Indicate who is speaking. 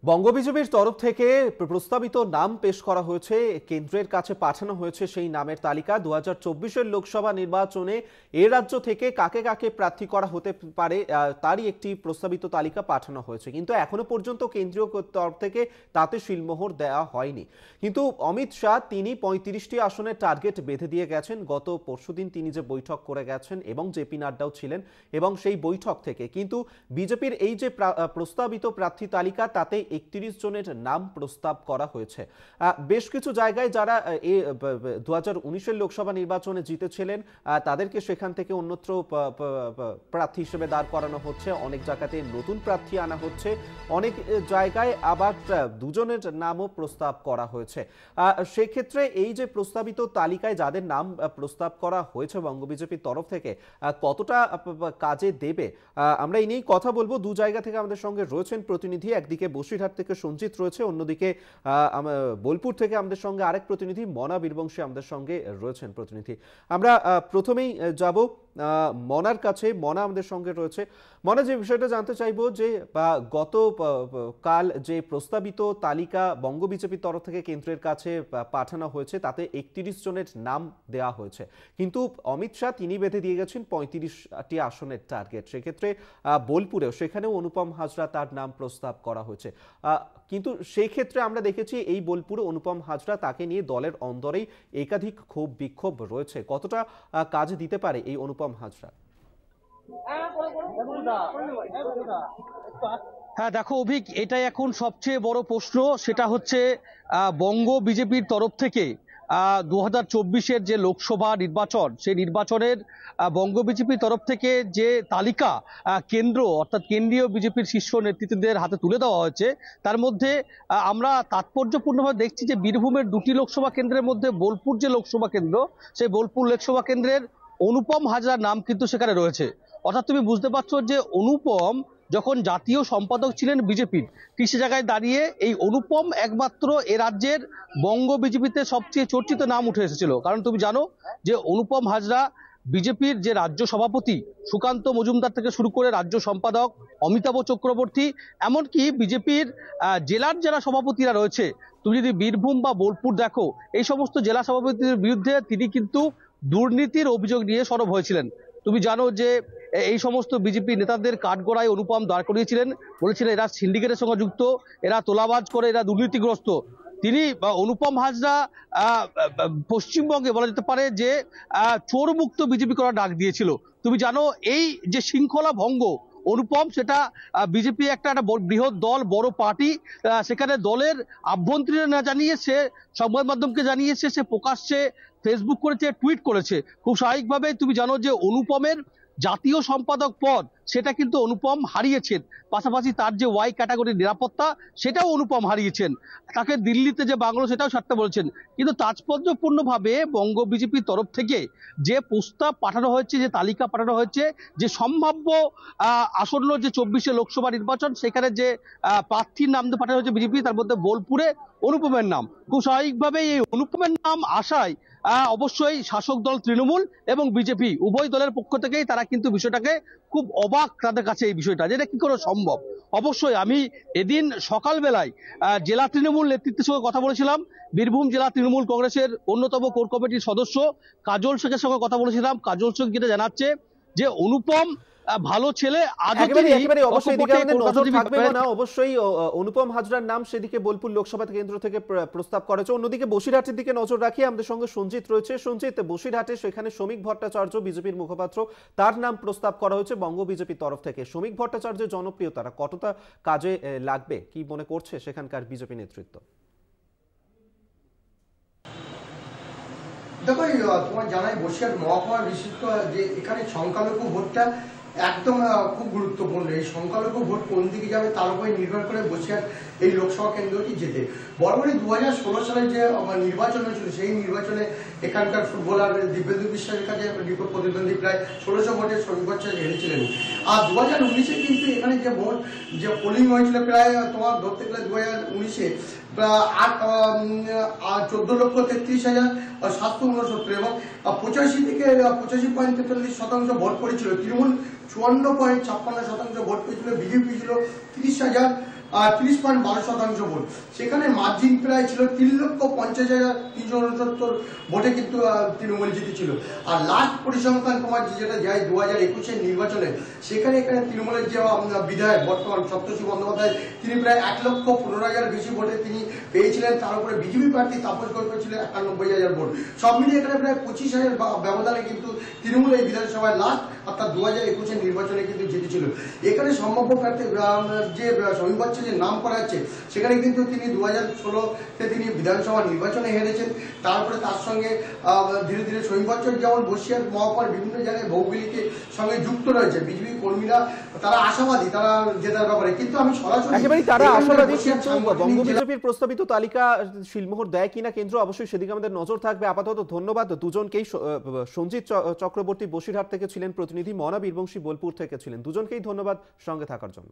Speaker 1: বঙ্গ বিজেপির তরফ থেকে প্রস্তাবিত নাম পেশ করা হয়েছে, কেন্দ্রের কাছে পাঠানো হয়েছে সেই নামের তালিকা। 2024-এর লোকসভা নির্বাচনে এ রাজ্য থেকে কাকে কাকে প্রার্থী করা হতে পারে তারই একটি প্রস্তাবিত তালিকা পাঠানো হয়েছে, কিন্তু এখনো পর্যন্ত কেন্দ্রীয় তরফ থেকে তাতে শিলমোহর দেওয়া হয়নি। কিন্তু অমিত শাহ তিনি 35টি আসনের টার্গেট বেঁধে দিয়ে গেছেন। গত পরশুদিন তিনি যে বৈঠক করে গেছেন এবং জেপি নাড্ডাও ছিলেন, এবং সেই বৈঠক থেকে কিন্তু বিজেপির এই যে প্রস্তাবিত প্রার্থী তালিকা তাতে 31 জনের নাম প্রস্তাব করা হয়েছে। বেশ কিছু জায়গায় যারা 2019-এর লোকসভা নির্বাচনে জিতেছিলেন তাদেরকে সেখান থেকে অন্যত্র প্রার্থী হিসেবে দাঁড় করানো হচ্ছে, অনেক জায়গাতে নতুন প্রার্থী আনা হচ্ছে, অনেক জায়গায় আবার দুজনের নামও প্রস্তাব করা হয়েছে। সেক্ষেত্রে এই যে প্রস্তাবিত তালিকায় যাদের নাম প্রস্তাব করা হয়েছে বঙ্গ বিজেপির তরফ থেকে কতটা কাজে দেবে, আমরা এই নিয়েই কথা বলবো। দু জায়গা থেকে আমাদের সঙ্গে রয়েছেন প্রতিনিধি, একদিকে বসিরহাট থেকে সঞ্জিত রয়েছে, অন্যদিকে বোলপুর থেকে আমাদের সঙ্গে আরেক প্রতিনিধি মনা বীরবংশী আমাদের সঙ্গে রয়েছেন প্রতিনিধি। আমরা প্রথমেই যাব মনার কাছে। মনা আমাদের সঙ্গে রয়েছে। মনা, যে বিষয়টা জানতে চাইবো যে গত কাল যে প্রস্তাবিত তালিকা বঙ্গ বিজেপির তরফ থেকে কেন্দ্রের কাছে পাঠানো হয়েছে তাতে 31 জনের নাম দেওয়া হয়েছে, কিন্তু অমিত শাহ তিনি বেঁধে দিয়ে গেছেন 35টি আসনের টার্গেট। সেক্ষেত্রে বোলপুরেও সেখানেও অনুপম হাজরা তার নাম প্রস্তাব করা হয়েছে, কিন্তু সেই ক্ষেত্রে আমরা দেখেছি এই বোলপুরে অনুপম হাজরা তাকে নিয়ে দলের অন্দরেই একাধিক ক্ষোভ বিক্ষোভ রয়েছে। কতটা কাজে দিতে পারে এই অনুপম হাজরা?
Speaker 2: হ্যাঁ দেখো অভিক, এটাই এখন সবচেয়ে বড় প্রশ্ন। সেটা হচ্ছে বঙ্গ বিজেপির তরফ থেকে 2024-এর যে লোকসভা নির্বাচন, সেই নির্বাচনের বঙ্গ বিজেপির তরফ থেকে যে তালিকা কেন্দ্র অর্থাৎ কেন্দ্রীয় বিজেপির শীর্ষ নেতৃত্বদের হাতে তুলে দেওয়া হয়েছে, তার মধ্যে আমরা তাৎপর্যপূর্ণভাবে দেখছি যে বীরভূমের দুটি লোকসভা কেন্দ্রের মধ্যে বোলপুর যে লোকসভা কেন্দ্র, সেই বোলপুর লোকসভা কেন্দ্রের অনুপম হাজরার নাম কিন্তু সেখানে রয়েছে। অর্থাৎ তুমি বুঝতে পারছো যে অনুপম যখন জাতীয় সম্পাদক ছিলেন বিজেপির, ঠিক সে জায়গায় দাঁড়িয়ে এই অনুপম একমাত্র এ রাজ্যের বঙ্গ বিজেপিতে সবচেয়ে চর্চিত নাম উঠে এসেছিল। কারণ তুমি জানো যে অনুপম হাজরা বিজেপির যে রাজ্য সভাপতি সুকান্ত মজুমদার থেকে শুরু করে রাজ্য সম্পাদক অমিতাভ চক্রবর্তী, এমনকি বিজেপির জেলার যারা সভাপতিরা রয়েছে, তুমি যদি বীরভূম বা বোলপুর দেখো, এই সমস্ত জেলা সভাপতিদের বিরুদ্ধে তিনি কিন্তু দুর্নীতির অভিযোগ নিয়ে সরব হয়েছিলেন। তুমি জানো যে এই সমস্ত বিজেপি নেতাদের কাঠগড়ায় অনুপম দাঁড় করিয়েছিলেন, বলেছিলেন এরা সিন্ডিকেটের সঙ্গে যুক্ত, এরা তোলাবাজ করে, এরা দুর্নীতিগ্রস্ত। তিনি অনুপম হাজরা পশ্চিমবঙ্গে বলা যেতে পারে যে চোর মুক্ত বিজেপি করার ডাক দিয়েছিল। তুমি জানো এই যে শৃঙ্খলা ভঙ্গ অনুপম, সেটা বিজেপি একটা বৃহৎ দল, বড় পার্টি, সেখানে দলের আভ্যন্তরীণ না জানিয়ে সে সংবাদ মাধ্যমকে জানিয়েছে, সে প্রকাশ্যে ফেসবুক করেছে, টুইট করেছে। খুব স্বাভাবিকভাবে তুমি জানো যে অনুপমের জাতীয় সম্পাদক পদ সেটা কিন্তু অনুপম হারিয়েছেন, পাশাপাশি তার যে ওয়াই ক্যাটাগরির নিরাপত্তা সেটাও অনুপম হারিয়েছেন, তাকে দিল্লিতে যে বাংলো সেটাও ছাড়তে বলেছেন। কিন্তু তাৎপর্যপূর্ণভাবে বঙ্গ বিজেপির তরফ থেকে যে প্রস্তাব পাঠানো হয়েছে, যে তালিকা পাঠানো হয়েছে, যে সম্ভাব্য আসন্ন যে 24শে লোকসভা নির্বাচন, সেখানে যে প্রার্থীর নাম পাঠানো হয়েছে বিজেপি, তার মধ্যে বোলপুরে অনুপমের নাম। খুব স্বাভাবিকভাবে এই অনুপমের নাম আসায় অবশ্যই শাসক দল তৃণমূল এবং বিজেপি উভয় দলের পক্ষ থেকেই তারা কিন্তু বিষয়টাকে খুব অবাক, তাদের কাছে এই বিষয়টা যেটা কি করে সম্ভব। অবশ্যই আমি এদিন সকালবেলায় জেলা তৃণমূল নেতৃত্বের সঙ্গে কথা বলেছিলাম, বীরভূম জেলা তৃণমূল কংগ্রেসের অন্যতম কোর কমিটির সদস্য কাজল শেখের সঙ্গে কথা বলেছিলাম। কাজল শেখ যেটা জানাচ্ছে যে অনুপম ভালো ছেলে,
Speaker 1: অবশ্যই অনুপম হাজরার নাম সেদিকে বোলপুর লোকসভা কেন্দ্র থেকে প্রস্তাব করেছে। অন্যদিকে বসিরহাটের দিকে নজর রাখি, আমাদের সঙ্গে সঞ্জিত রয়েছে। সঞ্জিত, বসিরহাটে সেখানে শ্রমিক ভট্টাচার্য বিজেপির মুখপাত্র, তার নাম প্রস্তাব করা হয়েছে বঙ্গ বিজেপির তরফ থেকে। শ্রমিক ভট্টাচার্যের জনপ্রিয়তা কতটা কাজে লাগবে কি মনে করছে সেখানকার বিজেপি নেতৃত্ব?
Speaker 3: দেখো তোমার জানাই বসিরহাট মহকুমা বিশিষ্ট যে এখানে সংখ্যালঘু ভোটটা একদম খুব গুরুত্বপূর্ণ। এই সংখ্যালঘু ভোট কোন দিকে যাবে তার উপরে নির্ভর করে বসিরহাট এই লোকসভা কেন্দ্রটি যেতে। বরাবরই 2016 সালে যে নির্বাচন হয়েছিল, সেই নির্বাচনে এখানকার ফুটবলার দিব্যেন্দু বিশ্বাসের কাছে বিপদ প্রতিদ্বন্দ্বী প্রায় 1600 ভোটে শ্রমিক ভট্টাচার্য হেরেছিলেন। আর 2019-এ কিন্তু এখানে যে ভোট যে পোলিং হয়েছিল প্রায় তোমার ধরতে গেলে 2019-এ 14,33,769 এবং 85.43% ভোট পড়েছিল। তৃণমূল 54.56% ভোট পেয়েছিল, বিজেপি ছিল 30,000 30.12% ভোট। সেখানে মার্জিন প্রায় ছিল 3,50,369 ভোটে কিন্তু তৃণমূল জিতেছিল। আর লাস্ট পরিসংখ্যান তোমার যেটা যায় 2021-এর নির্বাচনে, সেখানে তৃণমূলের যে বিধায়ক বর্তমান সপ্তর্ষি বন্দ্যোপাধ্যায়, তিনি প্রায় 1,15,000 বেশি ভোটে তিনি পেয়েছিলেন। তার উপরে বিজেপি প্রার্থী তাপস গোল পেয়েছিলেন 91,000 ভোট। সব মিলিয়ে এখানে প্রায় 25,000 ব্যবধানে কিন্তু তৃণমূল এই বিধানসভায় লাস্ট অর্থাৎ 2021-এর নির্বাচনে কিন্তু জিতেছিল। এখানে সম্ভাব্য প্রার্থী যে সমীপ বচ্চন যে নাম করা হচ্ছে, সেখানে কিন্তু তিনি 2016-তে তিনি বিধানসভা নির্বাচনে হেরেছেন। তারপরে তার সঙ্গে ধীরে ধীরে সমীপ বচ্চন যেমন বসিরহাট মহকুমার বিভিন্ন জায়গায় ভৌগোলিকের সঙ্গে যুক্ত রয়েছে, বিজেপি কর্মীরা তারা আশাবাদী তারা জেতার ব্যাপারে। কিন্তু আমি সরাসরি
Speaker 1: একেবারেই তারা আশাবাদী, কিন্তু বঙ্গ বিজেপির প্রস্তাবিত তালিকা শিলমোহর দেয় কিনা কেন্দ্র, অবশ্যই সেদিকে আমাদের নজর থাকবে। আপাতত ধন্যবাদ দুজনকেই। সঞ্জিত চক্রবর্তী বসিরহাট থেকে ছিলেন প্রতিনিধি, মনা বীরবংশী বোলপুর থেকে ছিলেন। দুজনকেই ধন্যবাদ সঙ্গে থাকার জন্য।